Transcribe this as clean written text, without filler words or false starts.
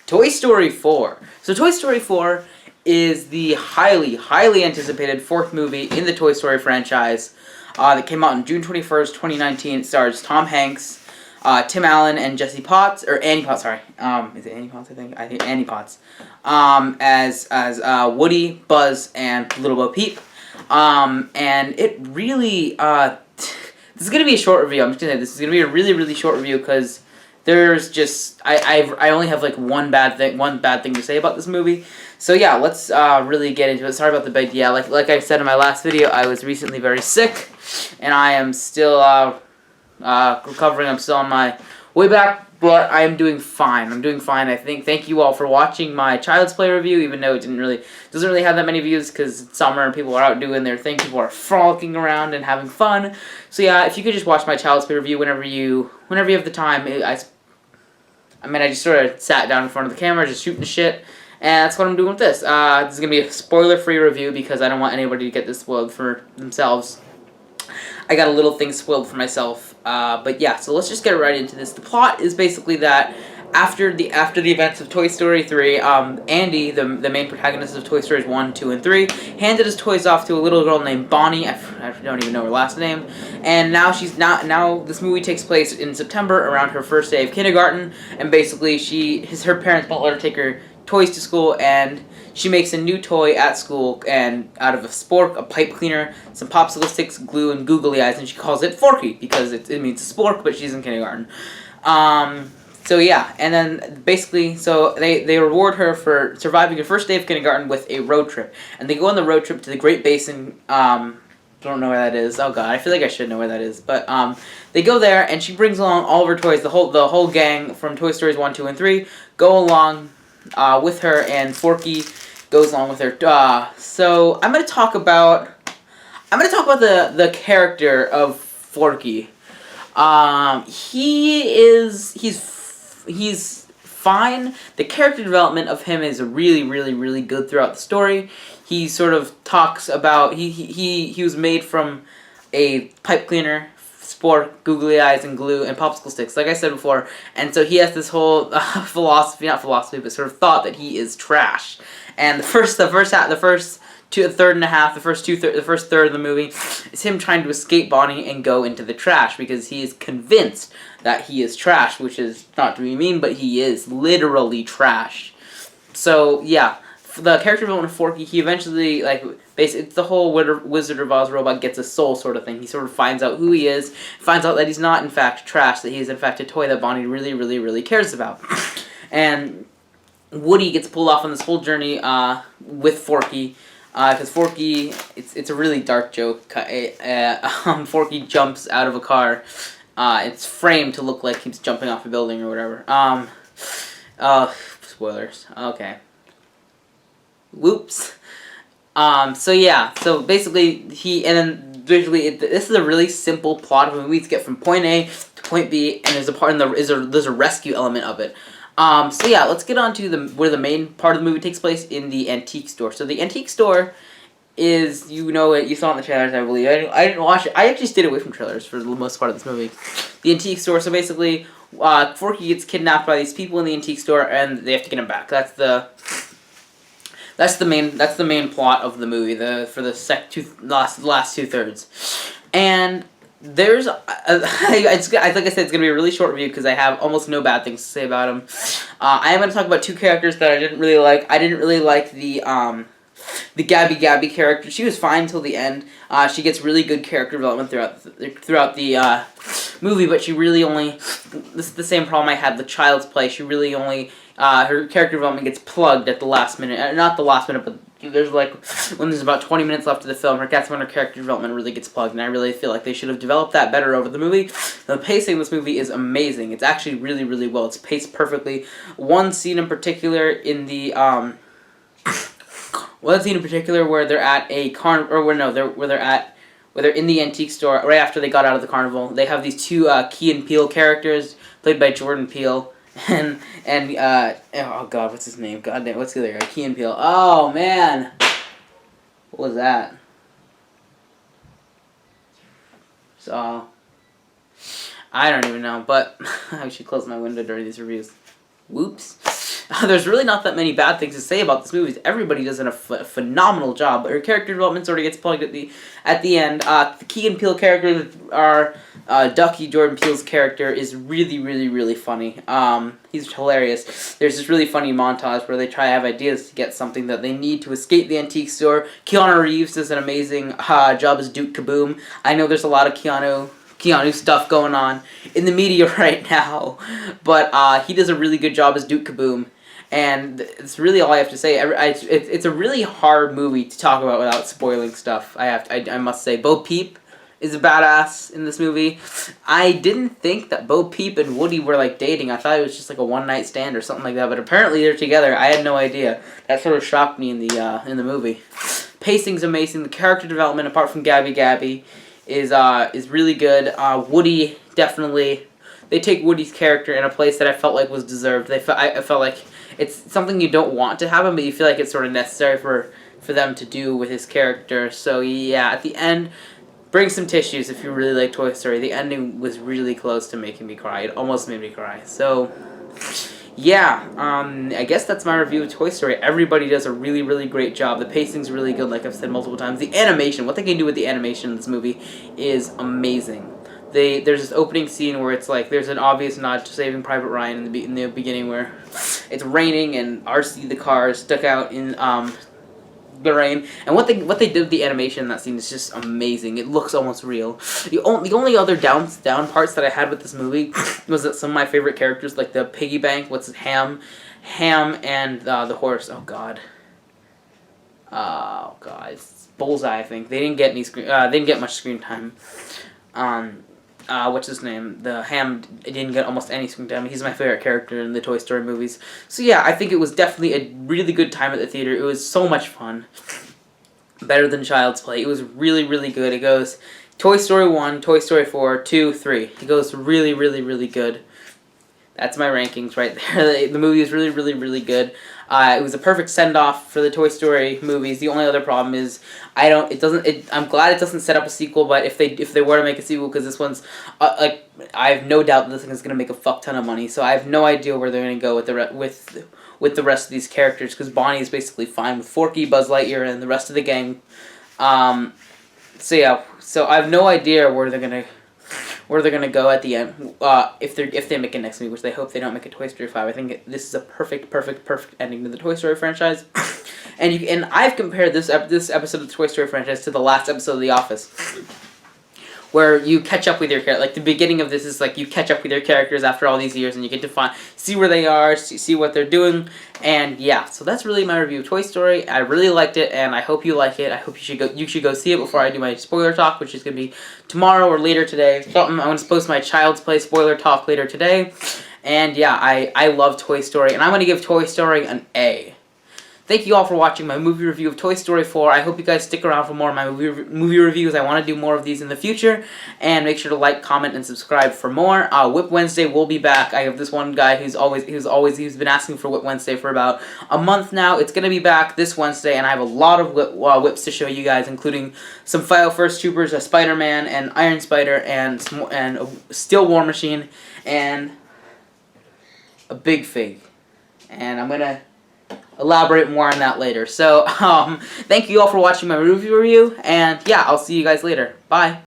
Toy Story 4. So Toy Story 4 is the highly anticipated fourth movie in the Toy Story franchise that came out on June 21st, 2019. It stars Tom Hanks, Tim Allen, and Jesse Potts, or Annie Potts, sorry. Is it Annie Potts, I think Annie Potts. As Woody, Buzz, and Little Bo Peep. And it really, this is going to be a short review. I'm just going to say this is going to be a really short review because there's just I only have like one bad thing to say about this movie. So yeah, let's really get into it. Sorry about the big like I said in my last video, I was recently very sick, and I am still recovering. I'm still on my way back, but I am doing fine. I'm doing fine, I think. Thank you all for watching my Child's Play review, even though it doesn't really have that many views because it's summer and people are out doing their thing. People are frolicking around and having fun. So yeah, if you could just watch my Child's Play review whenever you have the time. I just sort of sat down in front of the camera, just shooting the shit, and that's what I'm doing with this. This is going to be a spoiler-free review because I don't want anybody to get this spoiled for themselves. I got a little thing spoiled for myself, but yeah, so let's just get right into this. The plot is basically that after the events of Toy Story 3, Andy, the main protagonist of Toy Stories 1, 2, and 3, handed his toys off to a little girl named Bonnie. I don't even know her last name. And now now this movie takes place in September around her first day of kindergarten, and basically her parents won't let her take her toys to school, and she makes a new toy at school, and out of a spork, a pipe cleaner, some popsicle sticks, glue, and googly eyes, and she calls it Forky because it means spork, but she's in kindergarten. So yeah, and then basically, so they reward her for surviving her first day of kindergarten with a road trip, and they go on the road trip to the Great Basin. Don't know where that is. Oh god, I feel like I should know where that is. But they go there, and she brings along all of her toys. The whole gang from Toy Stories 1, 2, and 3 go along with her, and Forky goes along with her. So I'm gonna talk about the character of Forky. He's fine. The character development of him is really good throughout the story. He sort of talks about he was made from a pipe cleaner, spork, googly eyes, and glue, and popsicle sticks, like I said before. And so he has this whole not philosophy, but sort of thought that he is trash. And the first third of the movie is him trying to escape Bonnie and go into the trash because he is convinced that he is trash, which is not to be mean, but he is literally trash. So yeah, the character development of Forky, he eventually, basically, it's the whole Wizard of Oz robot gets a soul sort of thing. He sort of finds out who he is, finds out that he's not in fact trash, that he is in fact a toy that Bonnie really cares about. And Woody gets pulled off on this whole journey with Forky, because Forky, it's a really dark joke. Forky jumps out of a car. It's framed to look like he's jumping off a building or whatever. Spoilers. Okay. Whoops. So yeah, so basically this is a really simple plot of a movie to get from point A to point B, and there's a rescue element of it. So yeah, let's get on to where the main part of the movie takes place, in the antique store. So the antique store is, you saw in the trailers, I believe. I didn't watch it. I actually stayed away from trailers for the most part of this movie. The antique store. So basically, Forky gets kidnapped by these people in the antique store, and they have to get him back. That's the main plot of the movie. For the last 2/3, and there's like I said, it's gonna be a really short review because I have almost no bad things to say about him. I am gonna talk about two characters that I didn't really like. I didn't really like the Gabby character. She was fine until the end. She gets really good character development throughout the movie, but she really only, this is the same problem I had with Child's Play. She really only, her character development gets plugged at the last minute. Not the last minute, but there's when there's about 20 minutes left of the film, that's when her character development really gets plugged, and I really feel like they should have developed that better over the movie. The pacing of this movie is amazing. It's actually really well. It's paced perfectly. One scene in particular where they're at a where they're in the antique store right after they got out of the carnival. They have these two Key and Peele characters played by Jordan Peele and oh god, what's his name? God damn, what's the other guy? Key and Peele. Oh man, what was that? So I don't even know, but I should close my window during these reviews. Whoops. There's really not that many bad things to say about this movie. Everybody does a phenomenal job, but her character development sort of gets plugged at the end. The Key and Peele character, our Ducky, Jordan Peele's character, is really, really, really funny. He's hilarious. There's this really funny montage where they try to have ideas to get something that they need to escape the antique store. Keanu Reeves does an amazing job as Duke Kaboom. I know there's a lot of Keanu stuff going on in the media right now, but he does a really good job as Duke Kaboom, and it's really all I have to say. It's a really hard movie to talk about without spoiling stuff. I must say, Bo Peep is a badass in this movie. I didn't think that Bo Peep and Woody were like dating. I thought it was just like a one-night stand or something like that, but apparently they're together. I had no idea. That sort of shocked me in the movie. Pacing's amazing. The character development, apart from Gabby, is really good. Woody, definitely, they take Woody's character in a place that I felt like was deserved. I felt like it's something you don't want to happen, but you feel like it's sort of necessary for them to do with his character. So yeah, at the end, bring some tissues if you really like Toy Story. The ending was really close to making me cry. It almost made me cry. So yeah, I guess that's my review of Toy Story. Everybody does a really, really great job. The pacing's really good, like I've said multiple times. The animation, what they can do with the animation in this movie is amazing. There's this opening scene where it's like, there's an obvious nod to Saving Private Ryan in the beginning where it's raining and RC the car is stuck out in the rain, and what they did with the animation in that scene is just amazing. It looks almost real. The only other down parts that I had with this movie was that some of my favorite characters, like the piggy bank, Ham, and the horse. Oh god, it's Bullseye. I think they didn't get any screen. They didn't get much screen time. What's his name? The Ham didn't get almost any screen time. He's my favorite character in the Toy Story movies. So yeah, I think it was definitely a really good time at the theater. It was so much fun. Better than Child's Play. It was really, really good. It goes Toy Story 1, Toy Story 4, 2, 3. It goes really, really, really good. That's my rankings right there. The movie is really, really, really good. It was a perfect send-off for the Toy Story movies. The only other problem is I'm glad it doesn't set up a sequel, but if they were to make a sequel, because this one's I have no doubt that this thing is going to make a fuck ton of money. So I have no idea where they're going to go with the rest of these characters, because Bonnie is basically fine with Forky, Buzz Lightyear, and the rest of the gang. So yeah, so I have no idea where they're gonna go at the end. If they make a next movie, which they hope they don't make a Toy Story 5. I think this is a perfect ending to the Toy Story franchise. And I've compared this episode of the Toy Story franchise to the last episode of The Office, where you catch up with your character. Like the beginning of this is like you catch up with your characters after all these years, and you get to see where they are, see what they're doing, and yeah. So that's really my review of Toy Story. I really liked it, and I hope you like it. I hope you should go see it before I do my spoiler talk, which is gonna be tomorrow or later today. I'm gonna post my Child's Play spoiler talk later today, and yeah, I love Toy Story, and I'm gonna give Toy Story an A. Thank you all for watching my movie review of Toy Story 4. I hope you guys stick around for more of my movie reviews. I want to do more of these in the future. And make sure to like, comment, and subscribe for more. Whip Wednesday will be back. I have this one guy who's been asking for Whip Wednesday for about a month now. It's going to be back this Wednesday, and I have a lot of whips to show you guys, including some File First Troopers, a Spider-Man, and Iron Spider, and a Steel War Machine, and a Big Fig. And I'm going to elaborate more on that later. So, thank you all for watching my movie review, and yeah, I'll see you guys later. Bye!